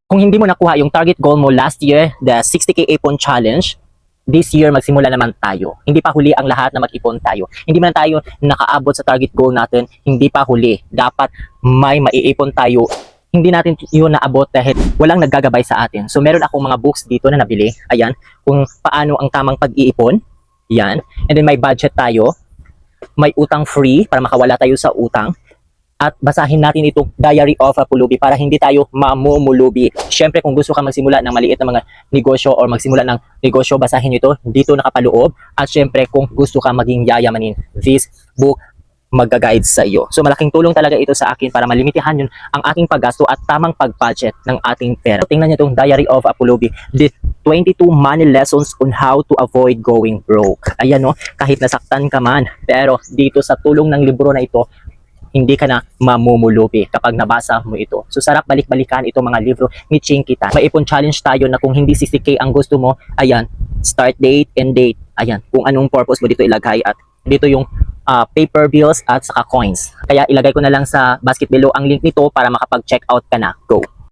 Kung hindi mo nakuha yung target goal mo last year, the 60K ipon challenge, this year magsimula naman tayo. Hindi pa huli ang lahat na mag-ipon tayo. Hindi man tayo nakaabot sa target goal natin, hindi pa huli. Dapat may maiipon tayo. Hindi natin yun naabot dahil walang naggagabay sa atin. So meron akong mga books dito na nabili. Ayan, kung paano ang tamang pag-iipon. Yan. And then may budget tayo. May utang free para makawala tayo sa utang. At basahin natin itong Diary of a Pulubi para hindi tayo mamumulubi. Siyempre, kung gusto ka magsimula ng maliit na mga negosyo or magsimula ng negosyo, basahin ito. Dito nakapaloob. At siyempre, kung gusto ka maging yayamanin, this book magga-guide sa iyo. So malaking tulong talaga ito sa akin para malimitahan yun ang aking paggasto at tamang pag-budget ng ating pera. Tingnan niyo itong Diary of a Pulubi. The 22 money lessons on how to avoid going broke. Ayan no, kahit nasaktan ka man. Pero dito sa tulong ng libro na ito, hindi ka na mamumulubi kapag nabasa mo ito. So sarap balik-balikan itong mga libro ni Chinky Tan. May ipon challenge tayo na kung hindi 60K ang gusto mo, ayan, start date and date. Ayan, kung anong purpose mo dito ilagay at dito yung paper bills at saka coins. Kaya ilagay ko na lang sa basket below ang link nito para makapag-check out ka na. Go!